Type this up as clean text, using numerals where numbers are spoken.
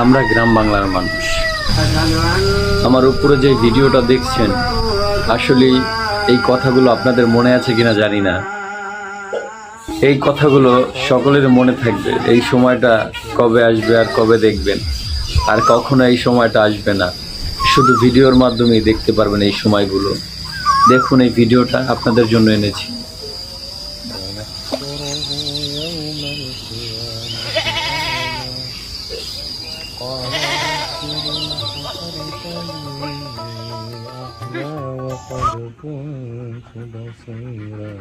আমরা গ্রাম বাংলার মানুষ। আমার উপরে যে ভিডিওটা দেখছেন, আসলে এই কথাগুলো আপনাদের মনে আছে কিনা জানি না। এই কথাগুলো সকলের মনে থাকবে। এই সময়টা কবে আসবে আর কবে দেখবেন, আর কখনো এই সময়টা আসবে না। শুধু ভিডিওর মাধ্যমেই দেখতে পারবেন এই সময়গুলো। দেখুন, এই ভিডিওটা আপনাদের জন্য এনেছি। وقد كنت بصيرا